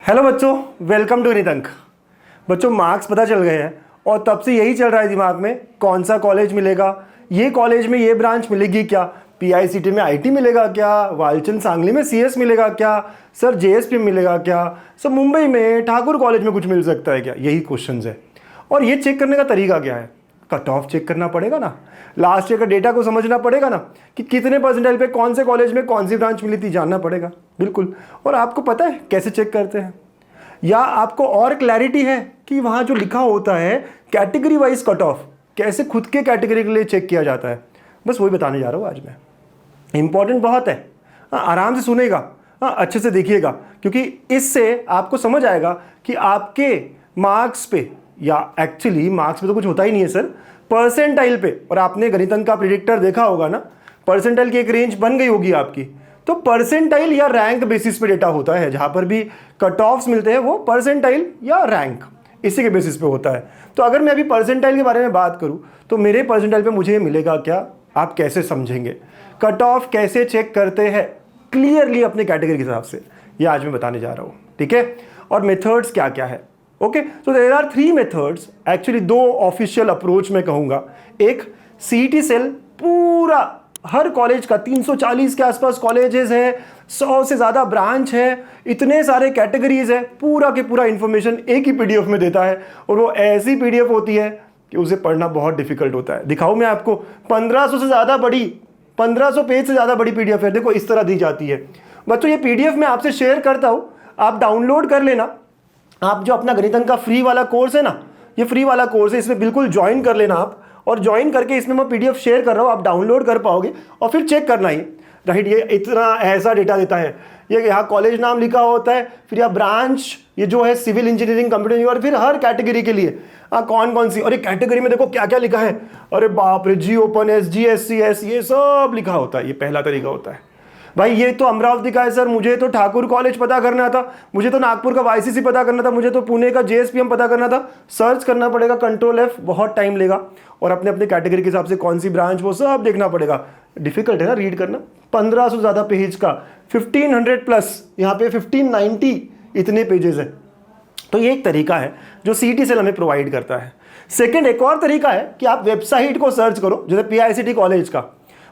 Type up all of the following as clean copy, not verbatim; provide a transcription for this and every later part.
Hello बच्चों, welcome to गणित अंक। बच्चों मार्क्स पता चल गए हैं और तब से यही चल रहा है दिमाग में, कौन सा कॉलेज मिलेगा, ये कॉलेज में ये ब्रांच मिलेगी क्या, पीआईसीटी में आईटी मिलेगा क्या, वालचंद सांगली में सीएस मिलेगा क्या, सर जेएसपीएम मिलेगा क्या, सर मुंबई में ठाकुर कॉलेज में कुछ मिल सकता है क्या, यही क्वेश्चंस है। और ये चेक करने का तरीका क्या है, कट ऑफ चेक करना पड़ेगा ना, लास्ट ईयर का डेटा को समझना पड़ेगा ना कि कितने परसेंटाइल पे कौन से कॉलेज में कौन सी ब्रांच मिली थी, जानना पड़ेगा बिल्कुल। और आपको पता है कैसे चेक करते हैं, या आपको और क्लैरिटी है कि वहाँ जो लिखा होता है कैटेगरी वाइज कट ऑफ कैसे खुद के कैटेगरी के लिए चेक किया जाता है, बस वही बताने जा रहा हूँ आज मैं। इंपॉर्टेंट बहुत है, आराम से सुनेगा, अच्छे से देखिएगा, क्योंकि इससे आपको समझ आएगा कि आपके मार्क्स पे, या एक्चुअली मार्क्स पे तो कुछ होता ही नहीं है सर, परसेंटाइल पे। और आपने गणित अंक का प्रेडिक्टर देखा होगा ना, परसेंटाइल की एक रेंज बन गई होगी आपकी, तो परसेंटाइल या रैंक बेसिस पे डेटा होता है। जहां पर भी कट ऑफ्स मिलते हैं वो परसेंटाइल या रैंक इसी के बेसिस पे होता है। तो अगर मैं अभी परसेंटाइल के बारे में बात करूं तो मेरे परसेंटाइल पे मुझे मिलेगा क्या, आप कैसे समझेंगे, कट ऑफ कैसे चेक करते हैं क्लियरली अपने कैटेगरी के हिसाब से, ये आज मैं बताने जा रहा हूँ, ठीक है। और मेथड्स क्या क्या है, okay. So there are 3 methods, actually 2 official approach मैं कहूँगा। एक सीईटी सेल, पूरा हर कॉलेज का 340 के आसपास कॉलेजेस है, 100 से ज़्यादा ब्रांच है, इतने सारे कैटेगरीज है, पूरा के पूरा इन्फॉर्मेशन एक ही पीडीएफ में देता है। और वो ऐसी पीडीएफ होती है कि उसे पढ़ना बहुत डिफिकल्ट होता है। दिखाऊं मैं आपको, 1500 से ज़्यादा बड़ी, 1500 पेज से ज़्यादा बड़ी पीडीएफ है, देखो इस तरह दी जाती है। बच्चों ये पीडीएफ मैं आपसे शेयर करता हूँ, आप डाउनलोड कर लेना। आप जो अपना गणित अंक का फ्री वाला कोर्स है ना, ये फ्री वाला कोर्स है, इसमें बिल्कुल ज्वाइन कर लेना आप। और ज्वाइन करके इसमें मैं पीडीएफ शेयर कर रहा हूँ, आप डाउनलोड कर पाओगे और फिर चेक करना ही, राइट। ये इतना ऐसा डेटा देता है, ये यहाँ कॉलेज नाम लिखा होता है, फिर यहाँ ब्रांच, ये जो है सिविल इंजीनियरिंग, कंप्यूटर इंजीनियरिंग, और फिर हर कैटेगरी के लिए कौन कौन सी, और एक कैटेगरी में देखो क्या क्या लिखा है, अरे बाप रे, G open S, G S C S, ये सब लिखा होता है। ये पहला तरीका होता है। भाई ये तो अमरावती का है सर, मुझे तो ठाकुर कॉलेज पता करना था, मुझे तो नागपुर का वाईसीसी पता करना था, मुझे तो पुणे का जेएसपीएम पता करना था, सर्च करना पड़ेगा, कंट्रोल F, बहुत टाइम लेगा। और अपने अपने कैटेगरी के हिसाब से कौन सी ब्रांच, वो सब देखना पड़ेगा। डिफिकल्ट है ना रीड करना, 1500 से ज़्यादा पेज का, 1500 प्लस, यहाँ पे 1590 इतने पेजेस है। तो ये एक तरीका है जो सीईटी सेल हमें प्रोवाइड करता है। सेकेंड, एक और तरीका है कि आप वेबसाइट को सर्च करो, जैसे पीआईसीटी कॉलेज का,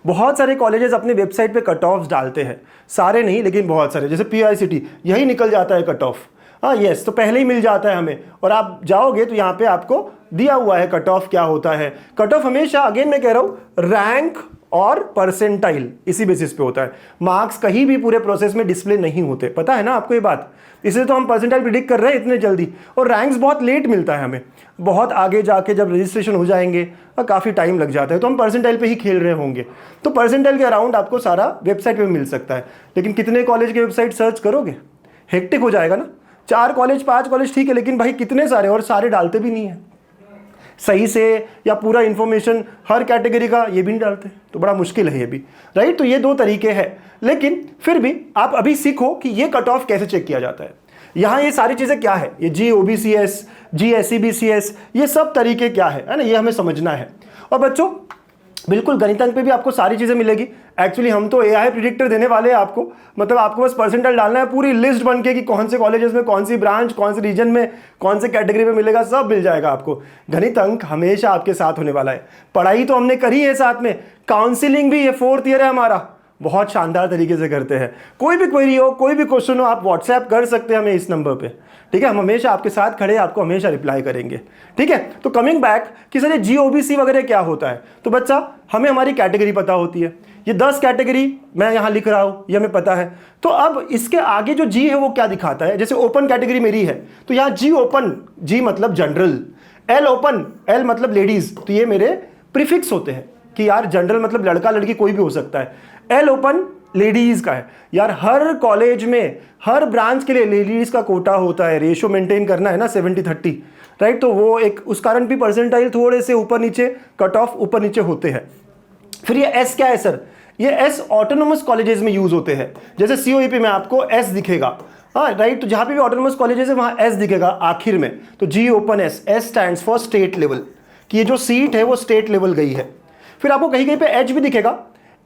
बहुत सारे कॉलेजेस अपने वेबसाइट पे कट ऑफ्स डालते हैं, सारे नहीं लेकिन बहुत सारे, जैसे पीआईसीटी, यही निकल जाता है कट ऑफ, यस, तो पहले ही मिल जाता है हमें। और आप जाओगे तो यहाँ पे आपको दिया हुआ है कट ऑफ क्या होता है। कट ऑफ हमेशा, अगेन मैं कह रहा हूँ, रैंक और परसेंटाइल इसी बेसिस पे होता है। मार्क्स कहीं भी पूरे प्रोसेस में डिस्प्ले नहीं होते, पता है ना आपको ये बात, इसलिए तो हम परसेंटाइल प्रिडिक्ट कर रहे हैं इतने जल्दी। और रैंक्स बहुत लेट मिलता है हमें, बहुत आगे जाके जब रजिस्ट्रेशन हो जाएंगे काफ़ी टाइम लग जाता है, तो हम परसेंटाइल पे ही खेल रहे होंगे। तो परसेंटाइल के अराउंड आपको सारा वेबसाइट पे मिल सकता है। लेकिन कितने कॉलेज के वेबसाइट सर्च करोगे, हेक्टिक हो जाएगा ना। 4 कॉलेज 5 कॉलेज ठीक है, लेकिन भाई कितने सारे, और सारे डालते भी नहीं है सही से, या पूरा इंफॉर्मेशन हर कैटेगरी का ये भी नहीं डालते, तो बड़ा मुश्किल है ये भी, राइट। तो ये 2 तरीके हैं, लेकिन फिर भी आप अभी सीखो कि ये कट ऑफ कैसे चेक किया जाता है। यहाँ ये सारी चीज़ें क्या है, ये जी ओबीसीएस, जी एससीबीसीएस, ये सब तरीके क्या है ना, ये हमें समझना है। और बच्चों बिल्कुल गणित अंक पे भी आपको सारी चीज़ें मिलेगी। एक्चुअली हम तो एआई प्रिडिक्टर देने वाले हैं आपको, मतलब आपको बस परसेंटाइल डालना है, पूरी लिस्ट बन के कि कौन से कॉलेजेस में कौन सी ब्रांच, कौन से रीजन में कौन से कैटेगरी में मिलेगा, सब मिल जाएगा आपको। गणित अंक हमेशा आपके साथ होने वाला है। पढ़ाई तो हमने करी है साथ में, काउंसिलिंग भी, ये 4th ईयर है हमारा, बहुत शानदार तरीके से करते हैं। कोई भी क्वेरी हो, कोई भी क्वेश्चन हो, आप व्हाट्सएप कर सकते हैं हमें इस नंबर पे, ठीक है। हम हमेशा आपके साथ खड़े, आपको हमेशा रिप्लाई करेंगे, ठीक है। तो कमिंग बैक कि सर ये जीओबीसी वगैरह क्या होता है, तो बच्चा हमें हमारी कैटेगरी पता होती है, ये 10 कैटेगरी मैं यहाँ लिख रहा हूँ, ये हमें पता है। तो अब इसके आगे जो जी है वो क्या दिखाता है, जैसे ओपन कैटेगरी मेरी है तो यहाँ जी ओपन, जी मतलब जनरल, एल ओपन, एल मतलब लेडीज, तो ये मेरे प्रीफिक्स होते हैं कि यार जनरल मतलब लड़का लड़की कोई भी हो सकता है, एल ओपन लेडीज का है। यार हर कॉलेज में हर ब्रांच के लिए लेडीज का कोटा होता है, रेशियो मेंटेन करना है ना 70-30, राइट। तो वो एक उस कारण भी परसेंटाइल थोड़े से ऊपर नीचे, कट ऑफ ऊपर नीचे होते हैं। फिर ये एस क्या है सर, ये एस ऑटोनोमस कॉलेजेस में यूज होते हैं, जैसे सीओईपी में आपको एस दिखेगा, हाँ राइट। तो जहां पे भी ऑटोनोमस कॉलेजेस है वहां एस दिखेगा आखिर में, तो G open S, S stands for state level, कि ये जो सीट है वो स्टेट लेवल गई है। फिर आपको कहीं कहीं पे एच भी दिखेगा,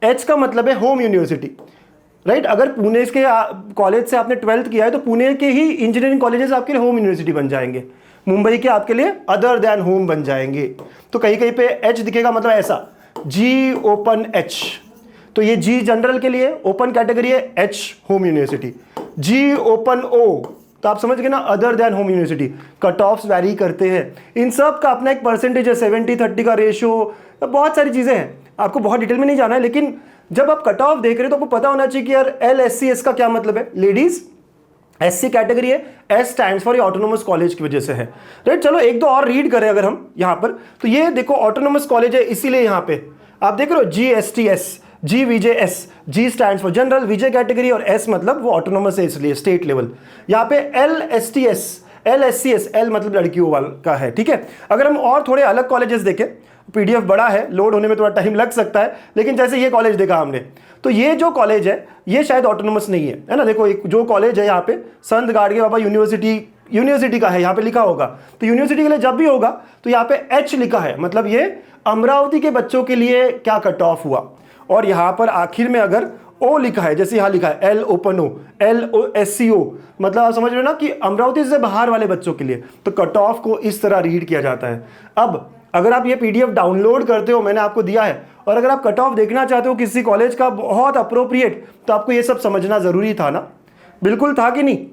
एच का मतलब है होम यूनिवर्सिटी, राइट। अगर पुणे के कॉलेज से आपने 12th किया है तो पुणे के ही इंजीनियरिंग कॉलेजेस आपके लिए होम यूनिवर्सिटी बन जाएंगे, मुंबई के आपके लिए अदर देन होम बन जाएंगे। तो कहीं कहीं पे एच दिखेगा, मतलब ऐसा जी ओपन एच, तो ये जी जनरल के लिए ओपन कैटेगरी है, H home university. G open O, तो आप समझ गए ना, other than home university. Cut offs vary करते हैं, इन सब का अपना एक परसेंटेज है, 70-30 का रेशियो, बहुत सारी चीजें हैं, आपको बहुत डिटेल में नहीं जाना है। लेकिन जब आप कट ऑफ देख रहे हो तो आपको पता होना चाहिए कि यार LSC का क्या मतलब है, लेडीज SC कैटेगरी है, S stands for autonomous college की वजह से है, राइट। चलो एक दो और रीड करें अगर हम यहाँ पर, तो ये देखो ऑटोनोमस कॉलेज है, इसीलिए यहाँ पे आप देख रहे हो GSTS, GVJS, G stands for general, Vijay category, और S मतलब वो ऑटोनोमस है इसलिए स्टेट लेवल। यहाँ पे LSTS, LSCS, L मतलब लड़कियों वाला का है, ठीक है। अगर हम और थोड़े अलग कॉलेजेस देखें, PDF बड़ा है, लोड होने में थोड़ा टाइम लग सकता है, लेकिन जैसे ये कॉलेज देखा हमने, तो ये जो कॉलेज है ये शायद ऑटोनोमस नहीं है ना। देखो एक जो कॉलेज है यहाँ पे संत गाडगे बाबा यूनिवर्सिटी का है, यहाँ पे लिखा होगा, तो यूनिवर्सिटी के लिए जब भी होगा तो यहाँ पे H लिखा है, मतलब ये अमरावती के बच्चों के लिए क्या कट ऑफ हुआ। और यहाँ पर आखिर में अगर O लिखा है, जैसे यहाँ लिखा है L ओपन O, LOSCO, मतलब आप समझ रहे हो ना कि अमरावती से बाहर वाले बच्चों के लिए, तो कट ऑफ को इस तरह रीड किया जाता है। अब अगर आप ये PDF डाउनलोड करते हो, मैंने आपको दिया है, और अगर आप कट ऑफ देखना चाहते हो किसी कॉलेज का बहुत अप्रोप्रिएट, तो आपको ये सब समझना जरूरी था ना, बिल्कुल था कि नहीं,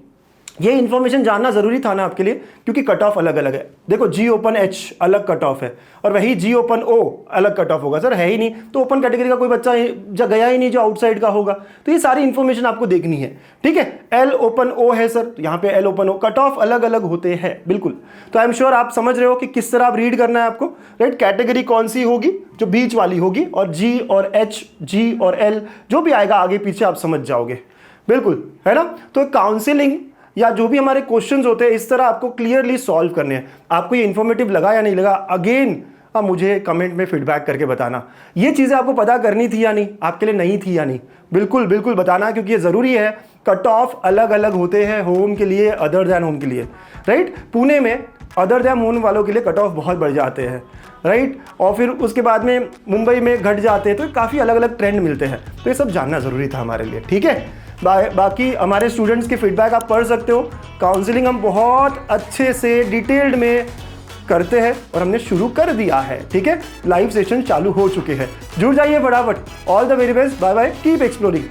ये इन्फॉर्मेशन जानना जरूरी था ना आपके लिए, क्योंकि कट ऑफ अलग अलग है। देखो जी ओपन H अलग कट ऑफ है, और वही जी ओपन O अलग कट ऑफ होगा। सर है ही नहीं, तो ओपन कैटेगरी का कोई बच्चा गया ही नहीं जो आउटसाइड का होगा, तो ये सारी इन्फॉर्मेशन आपको देखनी है, ठीक है। L ओपन O है सर, तो यहाँ पे L open O, cut off अलग अलग होते हैं, बिल्कुल। तो आई एम श्योर आप समझ रहे हो कि किस तरह आप रीड करना है आपको, राइट। कैटेगरी कौन सी होगी, जो बीच वाली होगी, और G और H, G और L जो भी आएगा आगे पीछे आप समझ जाओगे, बिल्कुल, है ना। तो काउंसिलिंग या जो भी हमारे क्वेश्चंस होते हैं इस तरह आपको क्लियरली सॉल्व करने हैं। आपको ये इन्फॉर्मेटिव लगा या नहीं लगा, अगेन अब मुझे कमेंट में फीडबैक करके बताना। ये चीज़ें आपको पता करनी थी या नहीं, आपके लिए नहीं थी या नहीं, बिल्कुल बिल्कुल बताना, क्योंकि ये ज़रूरी है। कट ऑफ अलग अलग होते हैं होम के लिए, अदर दैन होम के लिए, राइट। पुणे में अदर दैन होम वालों के लिए कट ऑफ बहुत बढ़ जाते हैं, राइट, और फिर उसके बाद में मुंबई में घट जाते हैं, तो काफ़ी अलग अलग ट्रेंड मिलते हैं। तो ये सब जानना ज़रूरी था हमारे लिए, ठीक है। बाकी हमारे स्टूडेंट्स के फीडबैक आप पढ़ सकते हो। काउंसलिंग हम बहुत अच्छे से डिटेल्ड में करते हैं और हमने शुरू कर दिया है, ठीक है। लाइव सेशन चालू हो चुके हैं, जुड़ जाइए फटाफट। All the very best, bye bye, keep exploring.